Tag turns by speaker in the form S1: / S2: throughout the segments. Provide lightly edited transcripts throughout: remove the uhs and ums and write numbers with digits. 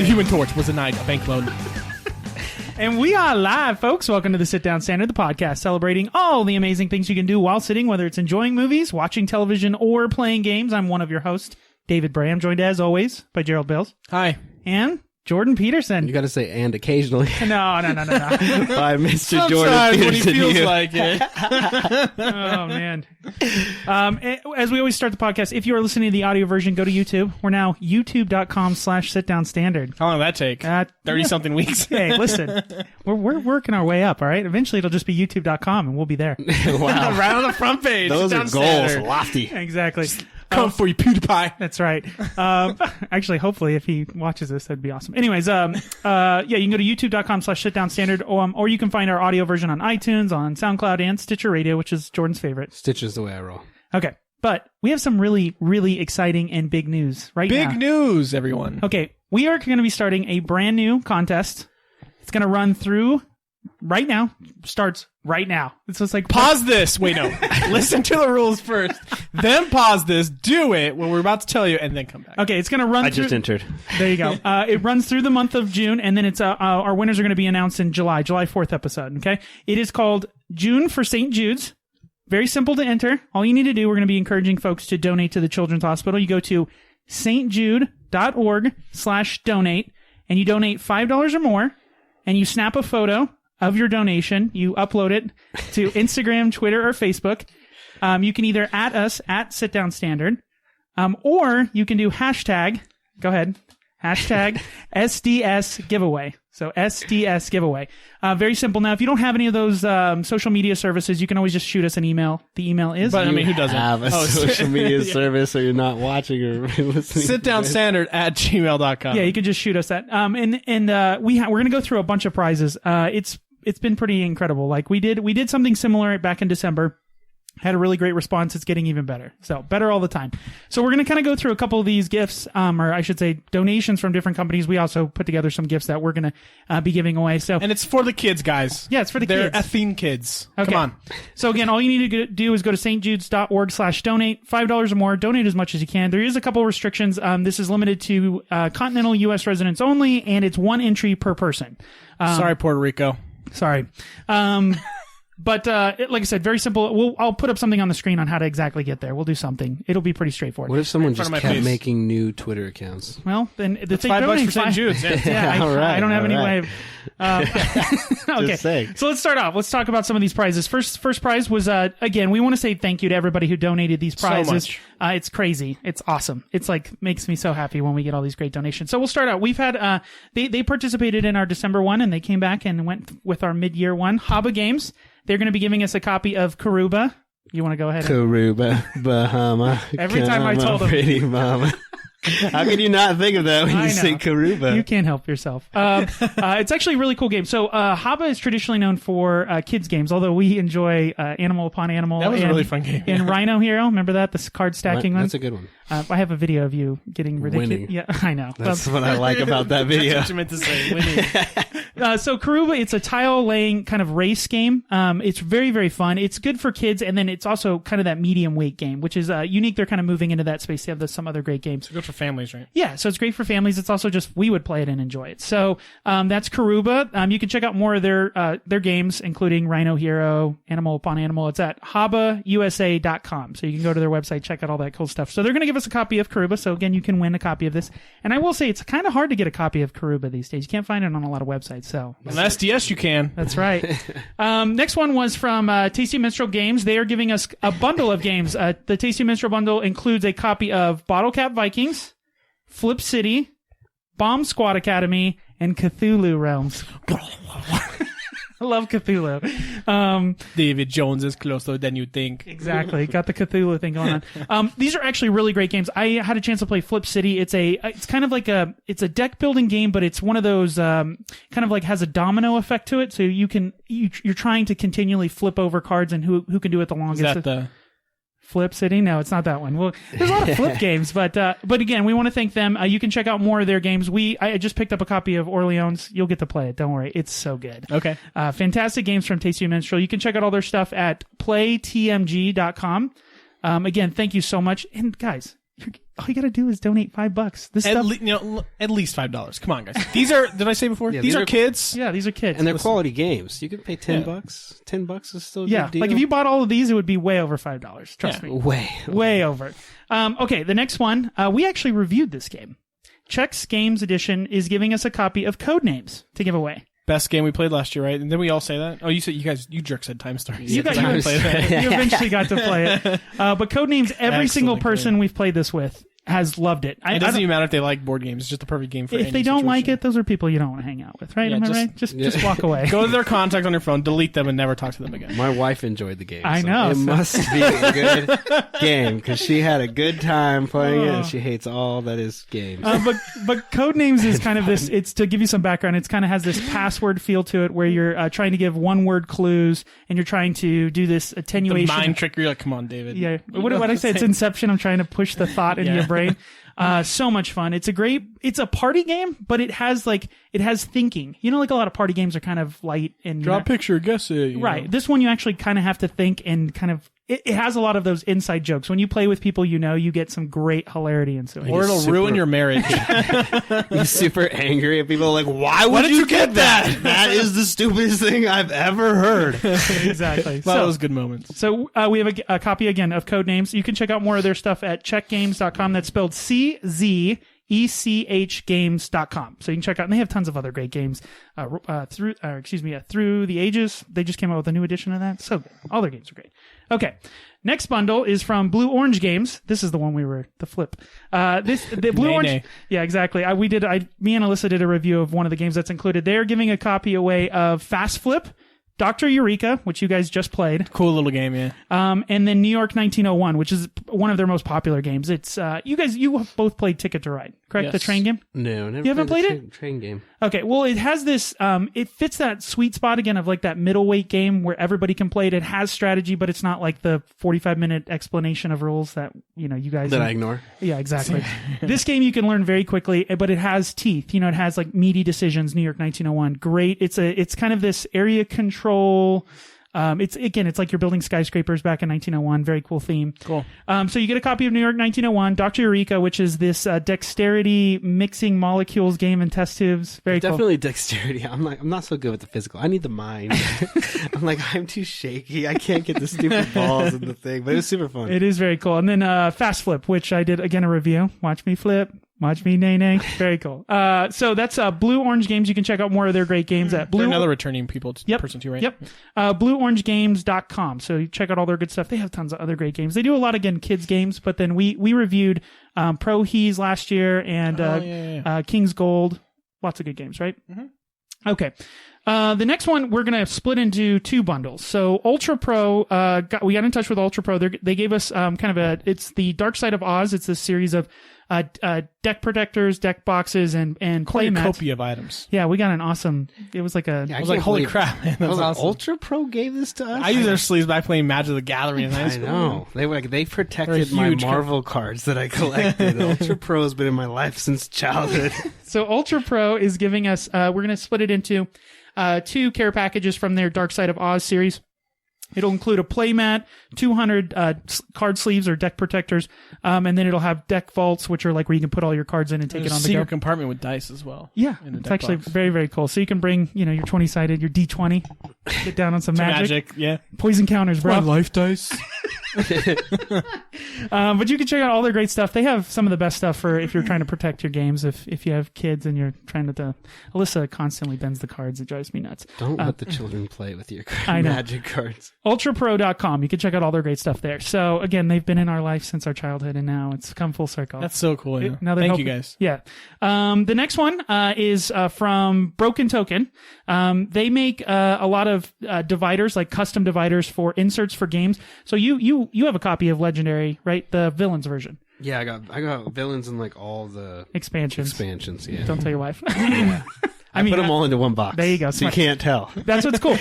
S1: Human Torch was denied a bank loan.
S2: And we are live, folks. Welcome to the Sit Down Standard, the podcast celebrating all the amazing things you can do while sitting, whether it's enjoying movies, watching television, or playing games. I'm one of your hosts, David Bray. I'm joined, as always, by Gerald Bills.
S1: Hi.
S2: And Jordan Peterson.
S3: You got to say "and" occasionally.
S2: No.
S3: By Mr. Jordan
S1: Sometimes
S3: Peterson.
S1: when he feels
S3: here.
S1: like it.
S2: Oh, man. As we always start the podcast, if you are listening to the audio version, go to YouTube. We're now youtube.com/sitdownstandard.
S1: How long did that take? 30-something weeks.
S2: Hey, listen, we're working our way up, all right? Eventually, it'll just be youtube.com, and we'll be there.
S3: Wow.
S1: Right on the front page.
S3: Those
S1: Sit
S3: are
S1: down
S3: goals.
S1: standard.
S3: Lofty.
S2: Exactly.
S1: Come for you, PewDiePie.
S2: That's right. Actually, hopefully, if he watches this, that'd be awesome. Anyways, yeah, you can go to youtube.com/sitdownstandard, or you can find our audio version on iTunes, on SoundCloud, and Stitcher Radio, which is Jordan's favorite.
S3: Stitch is the way I roll.
S2: Okay, but we have some really, really exciting and big news now.
S1: Big news, everyone.
S2: Okay, we are going to be starting a brand new contest. It's going to run through right now. Starts right now. It's just like
S1: Pause this. Wait, no. Listen to the rules first. Then pause this. Do it when we're about to tell you, and then come back.
S2: Okay, it's going to run
S3: I
S2: through...
S3: just entered.
S2: There you go. It runs through the month of June, and then it's our winners are going to be announced in July 4th episode, okay? It is called June for St. Jude's. Very simple to enter. All you need to do, we're going to be encouraging folks to donate to the Children's Hospital. You go to stjude.org/donate, and you donate $5 or more, and you snap a photo of your donation. You upload it to Instagram, Twitter, or Facebook. You can either @ us at Sit Down Standard, or you can do hashtag. Go ahead. Hashtag SDS giveaway. So SDS giveaway. Very simple. Now, if you don't have any of those social media services, you can always just shoot us an email. The email is.
S1: But I mean, who doesn't?
S3: Have a social media service, so you're not watching or listening.
S1: Sitdownstandard@gmail.com.
S2: Yeah, you can just shoot us that. We're going to go through a bunch of prizes. It's been pretty incredible. Like we did something similar back in December. Had a really great response. It's getting even better. So better all the time. So we're going to kind of go through a couple of these gifts, or I should say donations from different companies. We also put together some gifts that we're going to be giving away. So
S1: And it's for the kids, guys.
S2: Yeah, it's for the
S1: They're
S2: kids.
S1: effing kids.
S2: Okay.
S1: Come on.
S2: So again, all you need to do is go to stjudes.org/donate, $5 or more. Donate as much as you can. There is a couple restrictions. This is limited to continental U.S. residents only, and it's one entry per person.
S1: Sorry, Puerto Rico.
S2: Sorry. But like I said, very simple. I'll put up something on the screen on how to exactly get there. We'll do something. It'll be pretty straightforward.
S3: What if someone
S1: front
S3: just
S1: of my
S3: kept
S1: face.
S3: making new Twitter accounts?
S2: Well, then
S1: It's $5 for St. Jude's. Yeah.
S2: Yeah,
S3: All right,
S2: I don't have
S3: all
S2: any
S3: right.
S2: way of... okay,
S3: Just saying.
S2: so let's start off. Let's talk about some of these prizes. First prize was, again, we want to say thank you to everybody who donated these prizes.
S1: much.
S2: It's crazy. It's awesome. It's like, makes me so happy when we get all these great donations. So we'll start out. We've had, they participated in our December one, and they came back and went with our mid-year one. Haba Games. They're going to be giving us a copy of Karuba. You want to go ahead?
S3: Karuba, Bahama.
S2: Every time I
S3: come
S2: told
S3: on,
S2: them.
S3: pretty mama. How can you not think of that when
S2: I
S3: you say
S2: know.
S3: Karuba?
S2: You can't help yourself. It's actually a really cool game. So Haba is traditionally known for kids games, although we enjoy Animal Upon Animal.
S1: That was a
S2: and,
S1: really fun game.
S2: And Rhino Hero. Remember that? The card stacking one?
S3: That's a good one.
S2: I have a video of you getting ridiculous.
S3: Winning.
S2: Yeah, I know.
S3: That's what I like about that video.
S1: That's what you meant to say. Winning.
S2: So Karuba, it's a tile laying kind of race game. It's very, very fun. It's good for kids, and then it's also kind of that medium weight game, which is unique. They're kind of moving into that space. They have some other great games.
S1: Good for families, right?
S2: Yeah, so it's great for families. It's also just we would play it and enjoy it. So that's Karuba. You can check out more of their games, including Rhino Hero, Animal Upon Animal. It's at habausa.com. So you can go to their website, check out all that cool stuff. So they're going to give us a copy of Karuba. So again, you can win a copy of this. And I will say it's kind of hard to get a copy of Karuba these days. You can't find it on a lot of websites. So
S1: On SDS, you can.
S2: that's right. Next one was from Tasty Minstrel Games. They are giving us a bundle of games. The Tasty Minstrel bundle includes a copy of Bottle Cap Vikings, Flip City, Bomb Squad Academy, and Cthulhu Realms. I love Cthulhu.
S1: David Jones is closer than you think.
S2: Exactly. Got the Cthulhu thing going on. These are actually really great games. I had a chance to play Flip City. It's kind of like it's a deck building game, but it's one of those, kind of like has a domino effect to it. So you're trying to continually flip over cards and who can do it the longest.
S1: Is that the...
S2: Flip City? No, it's not that one. Well, there's a lot of flip games, but again, we want to thank them. You can check out more of their games. I just picked up a copy of Orleans. You'll get to play it. Don't worry. It's so good.
S1: Okay.
S2: Fantastic games from Tasty Minstrel. You can check out all their stuff at playtmg.com. Again, thank you so much. And guys, all you got to do is donate $5. This stuff,
S1: At least $5. Come on, guys. These are. Did I say before?
S3: Yeah,
S1: these are kids.
S2: yeah, these are kids.
S3: And they're quality games. You can pay $10. $10 is still a good deal.
S2: Like if you bought all of these, it would be way over $5. Trust me. Way over. Okay, the next one. We actually reviewed this game. Chex Games Edition is giving us a copy of Codenames to give away.
S1: Best game we played last year, right? And then we all say that. Oh, you said you jerks said Time Stories.
S2: You eventually got to play it. But Codenames, every single person we've played this with has loved it.
S1: It doesn't even matter if they like board games. It's just the perfect game for
S2: if
S1: any
S2: they don't
S1: situation.
S2: like it, those are people you don't want to hang out with, right? Am I right? Just walk away.
S1: Go to their contacts on your phone, delete them, and never talk to them again.
S3: My wife enjoyed the game.
S2: I know.
S3: It must be a good game because she had a good time playing it, and she hates all that is games.
S2: But Codenames is kind of this. It's to give you some background. It's kind of has this password feel to it, where you're trying to give one-word clues, and you're trying to do this attenuation.
S1: The mind trick. You're like, come on, David.
S2: Yeah. What I say? It's Inception. I'm trying to push the thought into your brain. So much fun. It's a party game, but it has thinking. Like a lot of party games are kind of light and
S1: draw a picture, guess it.
S2: Right. This one you actually kind of have to think and kind of. It has a lot of those inside jokes. When you play with people, you get some great hilarity into it.
S1: Or it'll ruin your marriage.
S3: You're super angry at people like, why would you get that? That is the stupidest thing I've ever heard.
S2: Exactly.
S1: That was good moments.
S2: So we have a copy again of Codenames. You can check out more of their stuff at checkgames.com. That's spelled CZECHgames.com. So you can check out, and they have tons of other great games through the ages. They just came out with a new edition of that. So good. All their games are great. Okay. Next bundle is from Blue Orange Games. This is the one the flip. The Blue Orange. Yeah, exactly. Me and Alyssa did a review of one of the games that's included. They're giving a copy away of Fast Flip, Dr. Eureka, which you guys just played.
S1: Cool little game, yeah.
S2: And then New York 1901, which is one of their most popular games. It's you both played Ticket to Ride, correct?
S1: Yes.
S2: The train game?
S3: No, never.
S2: You haven't played it?
S3: Train game.
S2: Okay, well, it has this. It fits that sweet spot again of like that middleweight game where everybody can play it. It has strategy, but it's not like the 45-minute explanation of rules that you guys
S3: I ignore.
S2: Yeah, exactly. This game you can learn very quickly, but it has teeth. It has like meaty decisions. New York 1901, great. It's kind of this area control. It's like you're building skyscrapers back in 1901. Very cool theme.
S1: Cool.
S2: So you get a copy of New York 1901, Dr. Eureka, which is this dexterity mixing molecules game and test tubes. Very cool.
S3: Definitely dexterity. I'm not so good with the physical. I need the mind. I'm too shaky. I can't get the stupid balls in the thing, but it was super fun.
S2: It is very cool. And then Fast Flip, which I did again a review. Watch me flip. Watch me nay. Very cool. So that's Blue Orange Games. You can check out more of their great games at Blue.
S1: They're another returning person too, right?
S2: Yep. BlueOrangeGames.com. So you check out all their good stuff. They have tons of other great games. They do a lot, again, kids games, but then we reviewed Pro Hees last year and King's Gold. Lots of good games, right? Mm-hmm. Okay. The next one, we're going to split into two bundles. So Ultra Pro, we got in touch with Ultra Pro. They gave us it's the Dark Side of Oz. It's this series of deck protectors, deck boxes, and play mats.
S1: Copy of items.
S2: Yeah, we got an awesome. It was like
S1: I was like, holy crap, man! That was awesome.
S3: Ultra Pro gave this to us.
S1: I used their sleeves back playing Magic the Gathering in high school.
S3: I know they protected my Marvel cards that I collected. Ultra Pro has been in my life since childhood.
S2: So Ultra Pro is giving us. We're going to split it into 2 care packages from their Dark Side of Oz series. It'll include a playmat, 200 card sleeves or deck protectors, and then it'll have deck vaults, which are like where you can put all your cards in and take it on the go.
S1: Secret compartment with dice as well.
S2: Yeah, it's actually very, very cool. So you can bring, your 20-sided, your D20, get down on some magic.
S1: Yeah.
S2: Poison counters, bro.
S1: My life dice.
S2: But you can check out all their great stuff. They have some of the best stuff for if you're trying to protect your games. If you have kids and you're trying to, Alyssa constantly bends the cards. It drives me nuts.
S3: Don't let the children play with your magic cards.
S2: UltraPro.com. You can check out all their great stuff there. So again, they've been in our life since our childhood, and now it's come full circle.
S1: That's so cool. Yeah.
S2: Thank
S1: you guys.
S2: Yeah. The next one is from Broken Token. They make a lot of dividers, like custom dividers for inserts for games. So you have a copy of Legendary, right? The villains version.
S3: Yeah, I got villains in like all the
S2: expansions.
S3: Yeah.
S2: Don't tell your wife.
S3: I put them all into one box.
S2: There you go.
S3: So you can't tell.
S2: That's what's cool.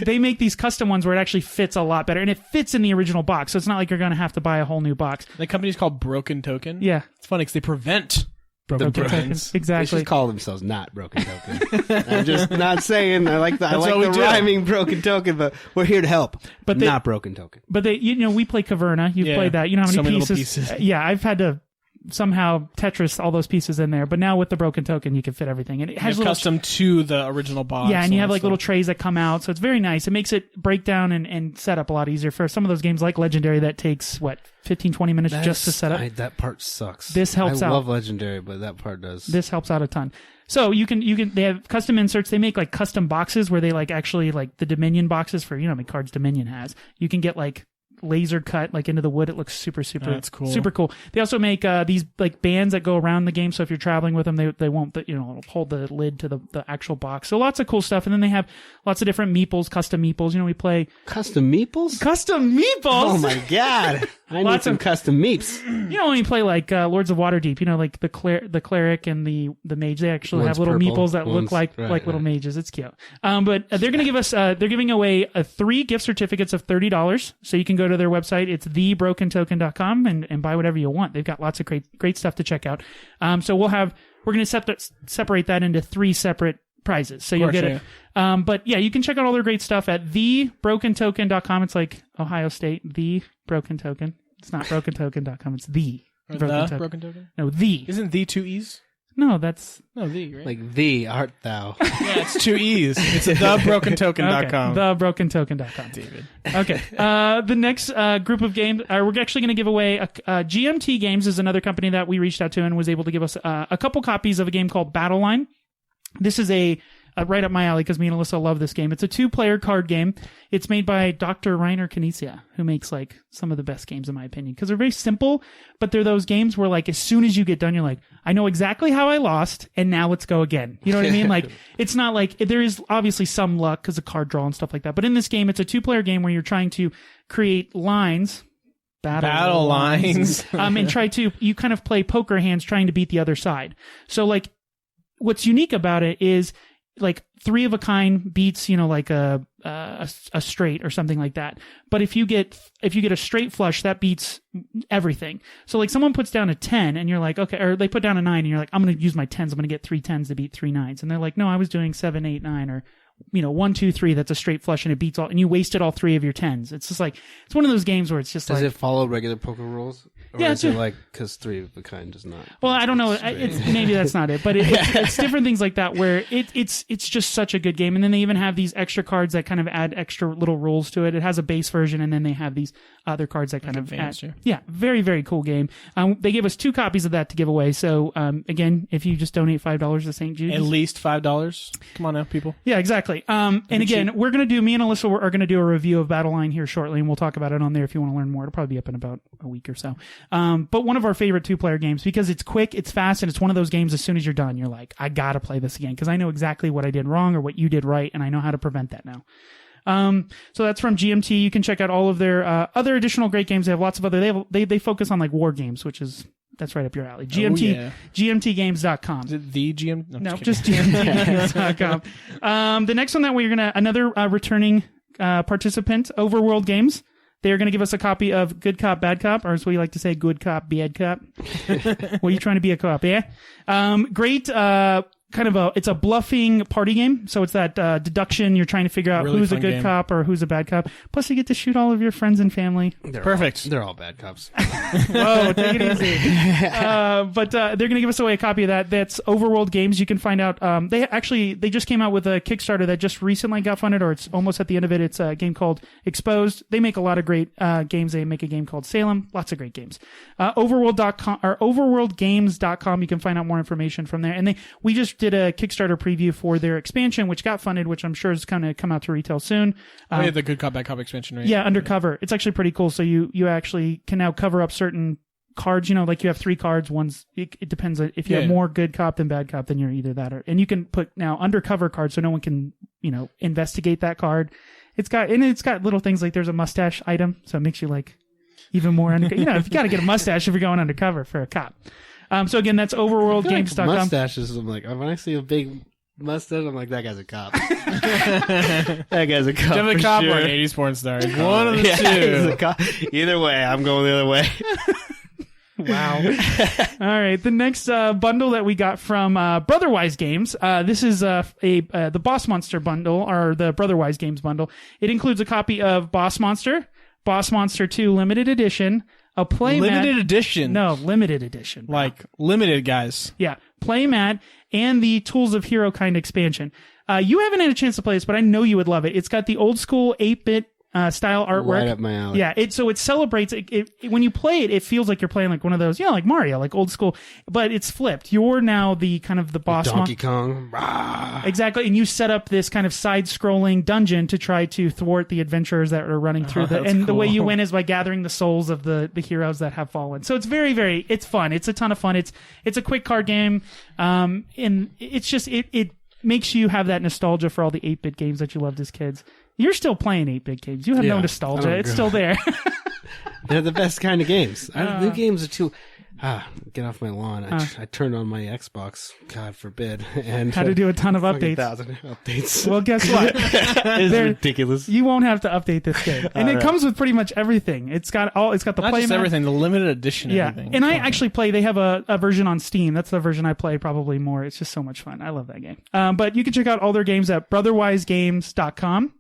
S2: They make these custom ones where it actually fits a lot better, and it fits in the original box. So it's not like you're going to have to buy a whole new box.
S1: The company's called Broken Token.
S2: Yeah,
S1: it's funny because they prevent Broken
S3: The
S1: tokens.
S3: They
S2: Exactly.
S3: should call themselves not Broken Token. I'm just not saying. I like
S1: what we
S3: the
S1: do.
S3: rhyming Broken Token, but we're here to help.
S2: But
S3: not Broken Token.
S2: But we play Caverna. You've
S1: Yeah.
S2: played that. You know how many,
S1: So many little
S2: pieces?
S1: pieces.
S2: Yeah, I've had to somehow Tetris all those pieces in there. But now with the Broken Token, you can fit everything. And it has
S1: Have
S2: little
S1: custom to the original box.
S2: yeah, and you have
S1: all
S2: like
S1: that
S2: little
S1: stuff.
S2: trays that come out, so it's very nice. It makes it breakdown and set up a lot easier for some of those games like Legendary that takes 15, 20 minutes just to set up.
S3: That part sucks.
S2: This helps
S3: I
S2: out.
S3: love Legendary, but that part does.
S2: This helps out a ton. So you can they have custom inserts. They make like custom boxes where they like actually like the Dominion boxes for, you know how many cards Dominion has. You can get like laser cut like into the wood. It looks super
S1: That's cool.
S2: super cool. They also make these like bands that go around the game, so if you're traveling with them, they won't it'll hold the lid to the actual box. So lots of cool stuff. And then they have lots of different meeples, custom meeples. You know, we play
S3: Custom meeples?
S2: custom meeples.
S3: Oh my god! I need
S2: Lots
S3: some
S2: of-
S3: custom meeps.
S2: You know, when you play like Lords of Waterdeep, you know, like the cleric and the mage, they actually
S3: One's
S2: have little
S3: purple,
S2: meeples that look
S3: one's-
S2: like
S3: right,
S2: little
S3: right.
S2: mages. It's cute. But they're gonna give us they're giving away 3 gift certificates of $30. So you can go to their website. It's thebrokentoken.com and buy whatever you want. They've got lots of great stuff to check out. So we're gonna separate that into 3 separate prizes. So you'll
S1: course,
S2: get it. But yeah, you can check out all their great stuff at thebrokentoken.com. It's like Ohio State, the Broken Token. It's not brokentoken.com. It's the
S1: Or
S2: Broken
S1: the
S2: Token.
S1: Broken Token?
S2: No, the.
S1: Isn't the 2 E's?
S2: No, that's
S1: No, the, right?
S3: Like thee art thou.
S1: yeah, it's 2 E's. It's thebrokentoken.com.
S2: okay, thebrokentoken.com.
S1: David.
S2: Okay. The next group of games, we're actually going to give away GMT Games is another company that we reached out to and was able to give us a couple copies of a game called Battle Line. This is right up my alley because me and Alyssa love this game. It's a 2-player card game. It's made by Dr. Reiner Knizia, who makes like some of the best games in my opinion because they're very simple, but they're those games where like as soon as you get done, you're like, I know exactly how I lost, and now let's go again. You know what I mean? Like it's not like there is obviously some luck because of card draw and stuff like that, but in this game, it's a 2-player game where you're trying to create lines.
S1: Battle lines.
S2: And you kind of play poker hands trying to beat the other side. So like what's unique about it is like 3 of a kind beats, you know, like a straight or something like that. But if you get a straight flush, that beats everything. So like someone puts down a 10 and you're like, okay, or they put down a 9 and you're like, I'm going to use my 10s. I'm going to get 3 10s to beat 3 9s. And they're like, no, I was doing 7, 8, 9 or, you know, 1, 2, 3. That's a straight flush and it beats all, and you wasted all 3 of your 10s. It's just like, it's one of those games where it's just
S3: Does
S2: like,
S3: it follow regular poker rules? Or
S2: Yeah,
S3: is it
S2: it's-
S3: like, because 3 of a kind does not?
S2: well, I don't know.
S3: Straight.
S2: Maybe that's not it, but it's different things like that where it's just such a good game. And then they even have these extra cards that kind of add extra little rules to it. It has a base version, and then they have these other cards that kind of
S1: advanced,
S2: add. Yeah, very very cool game. They gave us 2 copies of that to give away. So again, if you just donate $5 to St. Jude's,
S1: At least $5. Come on now, people.
S2: yeah, exactly. And again, me and Alyssa are going to do a review of Battle Line here shortly, and we'll talk about it on there if you want to learn more. It'll probably be up in about a week or so. But one of our favorite 2-player games because it's quick, it's fast, and it's one of those games as soon as you're done, you're like, I gotta play this again because I know exactly what I did wrong or what you did right, and I know how to prevent that now. So that's from GMT. You can check out all of their other additional great games. They have lots of other. They focus on like war games, that's right up your alley. GMTgames.com.
S1: Is it the GM?
S2: No, just GMTgames.com. The next one that we're gonna another returning participant, Overworld Games. They are going to give us a copy of Good Cop, Bad Cop, or as we like to say, Good Cop, Bad Cop. Well, you trying to be a cop, yeah? Great, it's a bluffing party game. So it's that deduction. You're trying to figure out
S1: Really
S2: who's a
S1: fun
S2: good
S1: game.
S2: cop or who's a bad cop. Plus, you get to shoot all of your friends and family.
S1: Perfect.
S3: They're all bad cops.
S2: Whoa, take it easy. But they're going to give us away a copy of that. That's Overworld Games. You can find out. They just came out with a Kickstarter that just recently got funded, or it's almost at the end of it. It's a game called Exposed. They make a lot of great games. They make a game called Salem. Lots of great games. Overworld.com or overworldgames.com. You can find out more information from there. And we just did a Kickstarter preview for their expansion, which got funded, which I'm sure is going to come out to retail soon.
S1: Yeah, the Good Cop, Bad Cop expansion, right?
S2: Yeah, Undercover. It's actually pretty cool. So you actually can now cover up certain cards. You know, like you have 3 cards. It depends. If you have more good cop than bad cop, then you're either that or. And you can put now undercover cards, so no one can investigate that card. It's got little things like there's a mustache item, so it makes you like even more. If you got to get a mustache if you're going undercover for a cop. So again, that's overworldgames.com.
S3: Mustaches. I'm like, when I see a big mustache, I'm like, that guy's a cop. That guy's a cop.
S1: Definitely
S3: for
S1: cop
S3: sure.
S1: or an 80s porn star. One of the
S3: Yeah, he's
S1: two.
S3: a cop. Either way, I'm going the other way.
S2: Wow. All right. The next bundle that we got from Brotherwise Games. This is the Boss Monster bundle, or the Brotherwise Games bundle. It includes a copy of Boss Monster 2 Limited Edition, a playmat.
S1: Limited edition.
S2: No, limited edition.
S1: Like limited, guys.
S2: Yeah, playmat and the Tools of Hero kind expansion. You haven't had a chance to play this, but I know you would love it. It's got the old school 8-bit style artwork.
S3: Right up my alley.
S2: Yeah, it celebrates it, when you play it. It feels like you're playing like one of those, like Mario, like old school, but it's flipped. You're now the kind of the boss.
S3: Donkey Kong. Rah.
S2: Exactly, and you set up this kind of side-scrolling dungeon to try to thwart the adventurers that are running through the way you win is by gathering the souls of the heroes that have fallen. So it's very, very, it's fun. It's a ton of fun. It's a quick card game, and it's just it makes you have that nostalgia for all the 8-bit games that you loved as kids. You're still playing 8-bit games. You have no nostalgia. It's still there.
S3: They're the best kind of games. New games are too... get off my lawn. I turned on my Xbox, God forbid, and
S2: had to do a ton of updates.
S3: 1,000 updates.
S2: Well, guess what?
S3: It's ridiculous.
S2: You won't have to update this game, and it comes with pretty much everything. It's got the
S1: Not
S2: playmat.
S1: just everything, the limited edition.
S2: Yeah,
S1: everything.
S2: and I actually play. They have a version on Steam. That's the version I play probably more. It's just so much fun. I love that game. But you can check out all their games at brotherwisegames.com.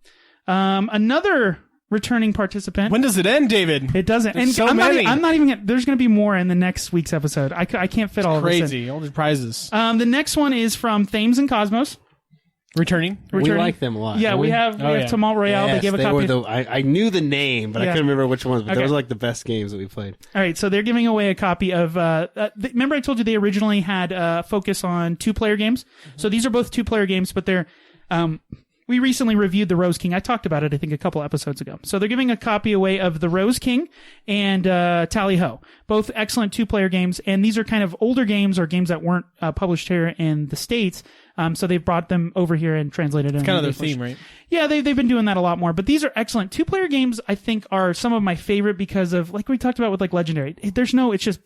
S2: Another returning participant.
S1: When does it end, David?
S2: It doesn't.
S1: There's
S2: And
S1: so
S2: I'm
S1: many.
S2: not even. There's going to be more in the next week's episode. I can't fit all of this in.
S1: Crazy. All these prizes.
S2: The next one is from Thames and Cosmos.
S1: Returning.
S3: We like them a lot.
S2: Yeah,
S3: don't
S2: we have Tumult Royale.
S3: Yes,
S2: they gave a
S3: they
S2: copy.
S3: were I knew the name, but I
S2: Yeah.
S3: couldn't remember which ones. But
S2: Okay.
S3: those were like the best games that we played.
S2: All right, so they're giving away a copy of. Remember, I told you they originally had focus on 2-player games. So these are both 2-player games, but they're. We recently reviewed the Rose King. I talked about it, I think, a couple episodes ago. So they're giving a copy away of the Rose King and Tally Ho, both excellent 2-player games. And these are kind of older games or games that weren't published here in the States. So they've brought them over here and translated them.
S1: It's kind of their theme, right?
S2: Yeah, they've been doing that a lot more. But these are excellent 2-player games. I think are some of my favorite because of, like we talked about with like Legendary. It's just.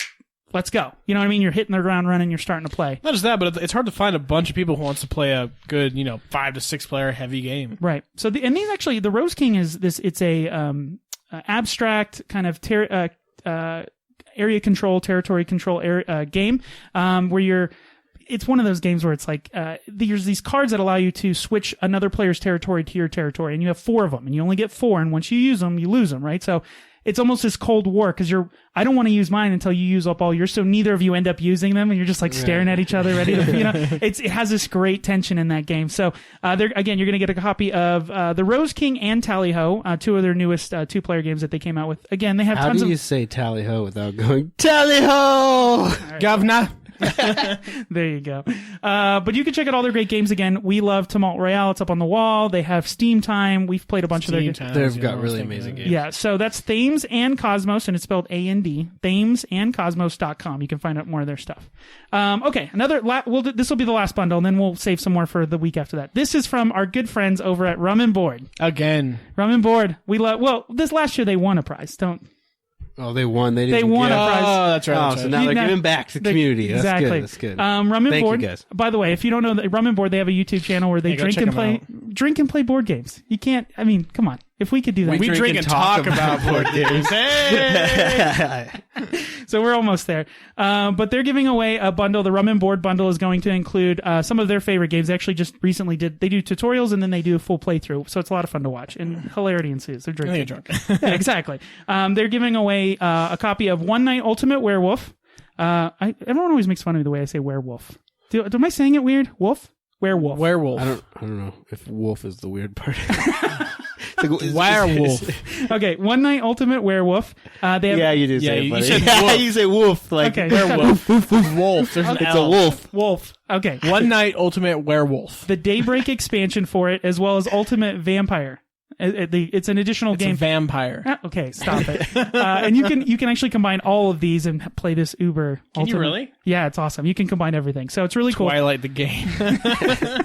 S2: Let's go. You know what I mean? You're hitting the ground running. You're starting to play.
S1: Not just that, but it's hard to find a bunch of people who wants to play a good, 5 to 6 player heavy game.
S2: Right. So these actually, the Rose King is this. It's a abstract kind of area control, territory control game where it's one of those games where it's like there's these cards that allow you to switch another player's territory to your territory, and you have 4 of them, and you only get 4, and once you use them, you lose them, right? So it's almost this Cold War because I don't want to use mine until you use up all yours, so neither of you end up using them, and you're just like staring at each other, ready to, it has this great tension in that game. So you're going to get a copy of the Rose King and Tally Ho, 2 of their newest 2-player games that they came out with. Again, they have
S3: How
S2: tons
S3: do
S2: of.
S3: you say Tally Ho without going Tally Ho?
S1: Governor.
S2: There you go. But you can check out all their great games again. We love Tumult Royale. It's up on the wall. They have Steam Time. We've played a bunch of their games.
S3: They've got really amazing games.
S2: Yeah, so that's Thames and Cosmos, and it's spelled A-N-D. ThamesandCosmos.com. You can find out more of their stuff. Okay, this will be the last bundle, and then we'll save some more for the week after that. This is from our good friends over at Rum and Board.
S1: Again.
S2: Rum and Board. This last year they won a prize.
S3: Oh, they won. They
S2: won a prize.
S1: Oh, that's right.
S3: Oh, so now they're giving back to the community.
S2: Exactly.
S3: That's good.
S2: Rum and
S3: Thank
S2: Board.
S3: you, guys.
S2: By the way, if you don't know, Rum and Board, they have a YouTube channel where they
S1: Hey, go check them
S2: drink and play board games. You can't. I mean, come on. If we could do that,
S1: We drink and talk about board games. Hey!
S2: So we're almost there. But they're giving away a bundle. The Rum and Board bundle is going to include some of their favorite games. They actually just recently they do tutorials and then they do a full playthrough. So it's a lot of fun to watch and hilarity ensues. They're drinking.
S1: Drunk.
S2: Yeah, exactly. They're giving away a copy of One Night Ultimate Werewolf. Everyone always makes fun of me the way I say werewolf. Am I saying it weird? Wolf? Werewolf.
S1: Werewolf.
S3: I don't know if wolf is the weird part.
S1: Werewolf.
S2: Okay, One Night Ultimate Werewolf. They have,
S3: Yeah, you do say
S1: you
S3: it, buddy.
S1: said
S3: Yeah,
S1: wolf.
S3: you say wolf. Like
S2: Okay.
S3: werewolf.
S1: Wolf. There's an
S3: It's
S1: L.
S3: a wolf.
S2: Wolf. Okay.
S1: One Night Ultimate Werewolf.
S2: The Daybreak expansion for it, as well as Ultimate Vampire. It's an additional
S1: It's a
S2: game.
S1: vampire.
S2: Ah, okay, stop it. And you can actually combine all of these and play this Uber.
S1: Can you
S2: Ultimate.
S1: really?
S2: Yeah, it's awesome. You can combine everything, so it's really cool.
S1: Twilight the game.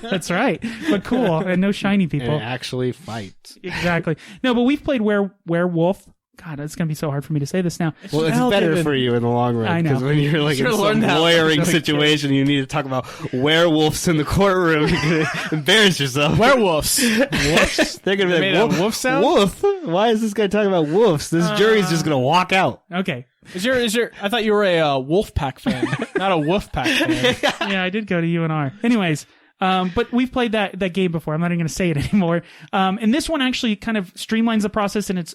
S2: That's right, but cool and no shiny people.
S3: And actually fight.
S2: Exactly. No, but we've played Werewolf. God, it's gonna be so hard for me to say this now.
S3: Well, it's
S1: Hell,
S3: better
S1: David.
S3: for you in the long run.
S2: I know.
S3: Because when you're like in
S1: Should've
S3: some
S1: learned that.
S3: lawyering
S1: Okay.
S3: situation, you need to talk about werewolves in the courtroom. You're going to embarrass yourself.
S1: Werewolves. Wolves?
S3: They're going to be
S1: Made
S3: like,
S1: a wolf sound?
S3: Wolf? Why is this guy talking about wolves? This jury's just going to walk out.
S2: Okay,
S1: Is your? I thought you were a Wolfpack fan, not a Wolfpack fan.
S2: Yeah, I did go to UNR. Anyways, but we've played that game before. I'm not even going to say it anymore. And this one actually kind of streamlines the process, and it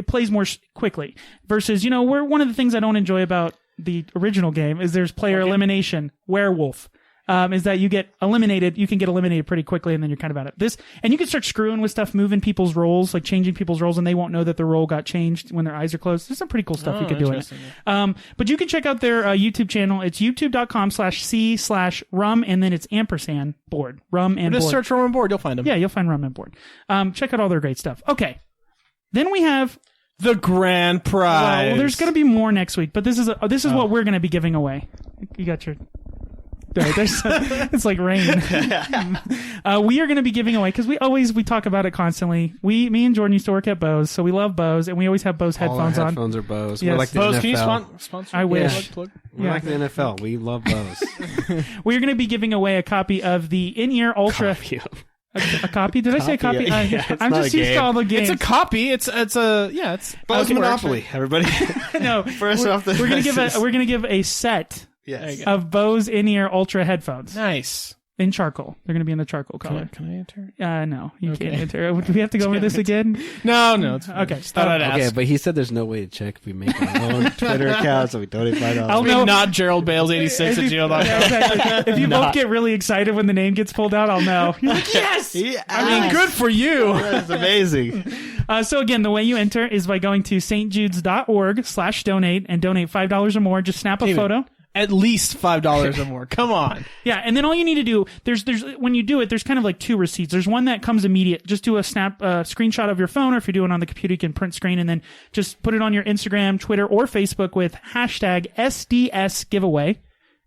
S2: plays more quickly. Versus, where one of the things I don't enjoy about the original game is there's player elimination. Werewolf. Is that you get eliminated, you can get eliminated pretty quickly, and then you're kind of out of this. And you can start screwing with stuff, moving people's roles, like changing people's roles, and they won't know that the role got changed when their eyes are closed. There's some pretty cool stuff you could do in it. Yeah. But you can check out their YouTube channel. It's youtube.com/c/rum, and then it's ampersand board. Rum and
S1: just
S2: board.
S1: search Rum and Board, you'll find them.
S2: Yeah, you'll find Rum and Board. Check out all their great stuff. Okay. Then we have
S1: the grand prize.
S2: Well, there's going to be more next week, but this is what we're going to be giving away. You got your... it's like rain. We are going to be giving away, because we talk about it constantly. Me and Jordan used to work at Bose, so we love Bose, and we always have Bose headphones on.
S3: Headphones are Bose.
S2: Yes.
S3: We're like the
S1: Bose,
S3: NFL.
S1: can you sponsor?
S2: I wish.
S3: We're like the NFL. We love Bose.
S2: We're going to be giving away a copy of the in-ear Ultra. A copy? Did I say a copy? I'm just used to all the games.
S1: It's a copy. It's
S3: Bose Monopoly, everybody.
S2: No,
S3: First off,
S2: we're gonna give a set of Bose in-ear Ultra headphones.
S1: Nice.
S2: In charcoal. They're going to be in the charcoal color.
S1: Can I enter?
S2: No, you can't enter. Do we have to go over this again?
S1: No. It's fine.
S2: Okay.
S1: Just thought I'd ask.
S3: Okay, but he said there's no way to check if we make our own Twitter account, so we donate $5.
S2: I'll know.
S1: Not Gerald Bales 86 at gmail.com.
S2: Yeah, exactly. If you both get really excited when the name gets pulled out, I'll know. You're like, yes!
S1: I mean, good for you.
S3: That's amazing.
S2: So again, the way you enter is by going to stjudes.org/donate and donate $5 or more. Just snap a photo.
S1: At least $5 or more. Come on.
S2: Yeah, and then all you need to do, there's when you do it, there's kind of like two receipts. There's one that comes immediate. Just do a screenshot of your phone, or if you're doing it on the computer, you can print screen, and then just put it on your Instagram, Twitter, or Facebook with hashtag SDS giveaway.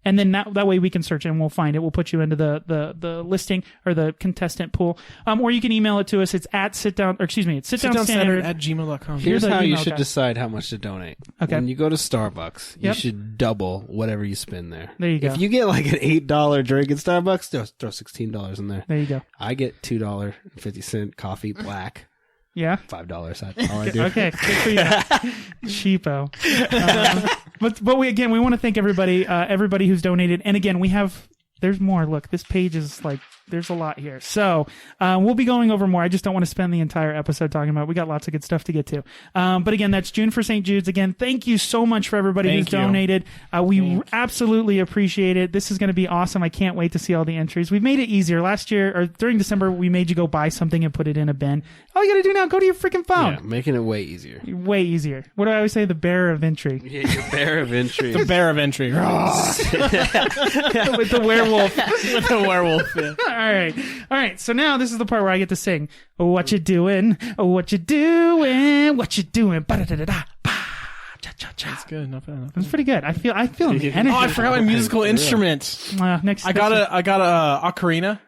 S2: And then that way we can search it and we'll find it. We'll put you into the listing or the contestant pool. Or you can email it to us. It's at sitdownstandard@gmail.com.
S3: Here's how you should decide how much to donate.
S2: Okay.
S3: When you go to Starbucks, you should double whatever you spend there.
S2: There you go.
S3: If you get like an $8 drink at Starbucks, throw $16 in there.
S2: There you go.
S3: I get $2.50 coffee black.
S2: Yeah.
S3: $5. That's all I do.
S2: Okay. Good for you. Cheapo. But we want to thank everybody who's donated. And again, there's more. Look, this page is like, there's a lot here. So, we'll be going over more. I just don't want to spend the entire episode talking about it. We got lots of good stuff to get to. But again, that's June for St. Jude's. Again, thank you so much for everybody who's donated. We absolutely appreciate it. This is going to be awesome. I can't wait to see all the entries. We've made it easier. Last year, or during December, we made you go buy something and put it in a bin. All you got to do now, go to your freaking phone.
S3: Yeah, making it way easier.
S2: Way easier. What do I always say? The bearer of entry.
S3: Yeah, your bearer of entry.
S1: The bear of entry.
S2: With the werewolf.
S1: With the werewolf. Yeah.
S2: All right. So now this is the part where I get to sing. What you doing? What you doing? What you doing? Ba-da-da-da-da.
S1: That's good. Not bad.
S2: That's pretty good. I feel the energy.
S1: Oh, I forgot my musical instrument.
S2: Next.
S1: I got a ocarina.